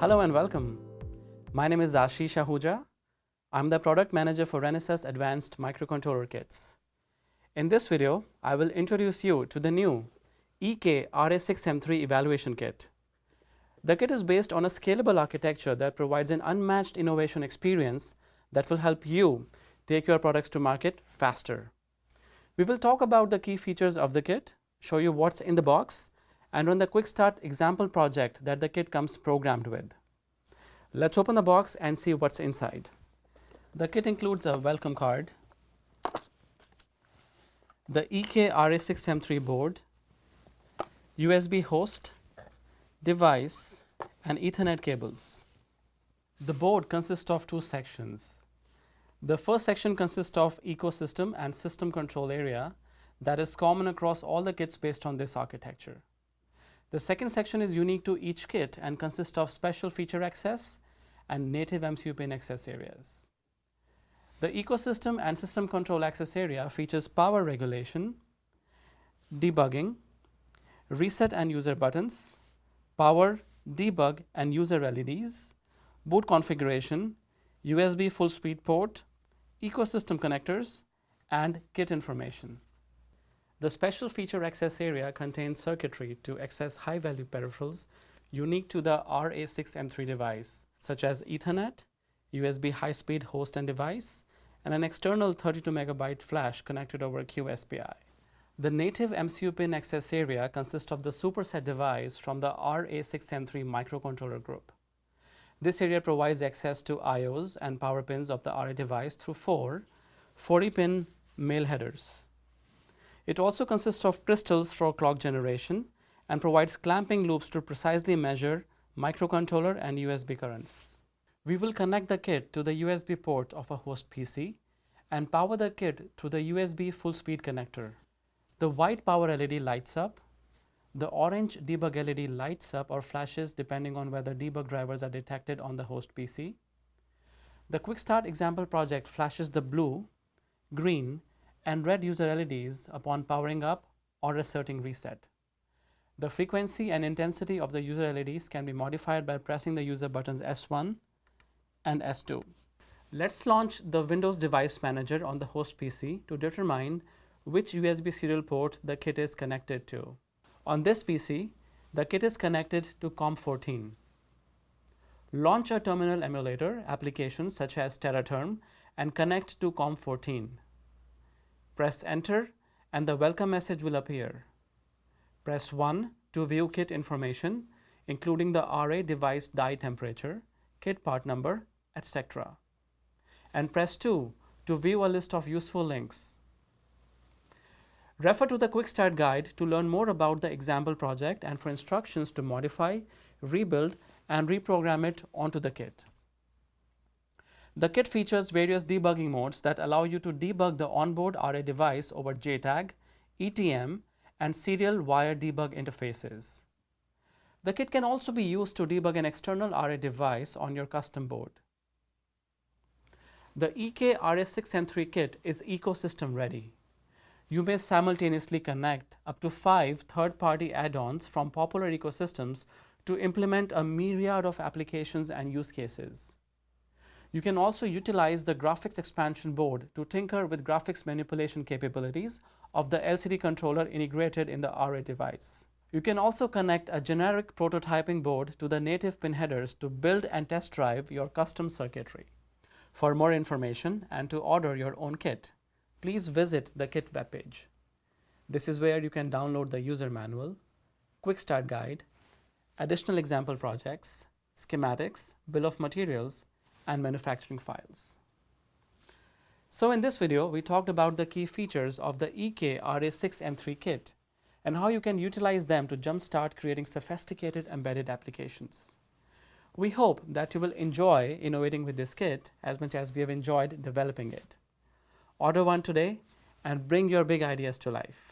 Hello and welcome. My name is Ashish Ahuja. I'm the product manager for Renesas Advanced Microcontroller Kits. In this video, I will introduce you to the new EK-RA6M3 evaluation kit. The kit is based on a scalable architecture that provides an unmatched innovation experience that will help you take your products to market faster. We will talk about the key features of the kit, show you what's in the box, and run the quick start example project that the kit comes programmed with. Let's open the box and see what's inside. The kit includes a welcome card, the EK-RA6M3 board, USB host, device, and Ethernet cables. The board consists of two sections. The first section consists of ecosystem and system control area that is common across all the kits based on this architecture. The second section is unique to each kit and consists of special feature access and native MCU pin access areas. The ecosystem and system control access area features power regulation, debugging, reset and user buttons, power, debug and user LEDs, boot configuration, USB full speed port, ecosystem connectors, and kit information. The special feature access area contains circuitry to access high-value peripherals unique to the RA6M3 device, such as Ethernet, USB high-speed host and device, and an external 32 MB flash connected over QSPI. The native MCU pin access area consists of the superset device from the RA6M3 microcontroller group. This area provides access to IOs and power pins of the RA device through four 40-pin male headers. It also consists of crystals for clock generation and provides clamping loops to precisely measure microcontroller and USB currents. We will connect the kit to the USB port of a host PC and power the kit through the USB full speed connector. The white power LED lights up. The orange debug LED lights up or flashes depending on whether debug drivers are detected on the host PC. The quick start example project flashes the blue, green, and red user LEDs upon powering up or asserting reset. The frequency and intensity of the user LEDs can be modified by pressing the user buttons S1 and S2. Let's launch the Windows Device Manager on the host PC to determine which USB serial port the kit is connected to. On this PC, the kit is connected to COM14. Launch a terminal emulator application such as TerraTerm and connect to COM14. Press enter and the welcome message will appear. Press 1 to view kit information, including the RA device die temperature, kit part number, etc. And press 2 to view a list of useful links. Refer to the quick start guide to learn more about the example project and for instructions to modify, rebuild, and reprogram it onto the kit. The kit features various debugging modes that allow you to debug the onboard RA device over JTAG, ETM, and serial wire debug interfaces. The kit can also be used to debug an external RA device on your custom board. The EK-RA6M3 kit is ecosystem ready. You may simultaneously connect up to 5 third-party add-ons from popular ecosystems to implement a myriad of applications and use cases. You can also utilize the graphics expansion board to tinker with graphics manipulation capabilities of the LCD controller integrated in the RA device. You can also connect a generic prototyping board to the native pin headers to build and test drive your custom circuitry. For more information and to order your own kit, please visit the kit webpage. This is where you can download the user manual, quick start guide, additional example projects, schematics, bill of materials, and manufacturing files. So in this video, we talked about the key features of the EK-RA6M3 kit and how you can utilize them to jumpstart creating sophisticated embedded applications. We hope that you will enjoy innovating with this kit as much as we have enjoyed developing it. Order one today and bring your big ideas to life.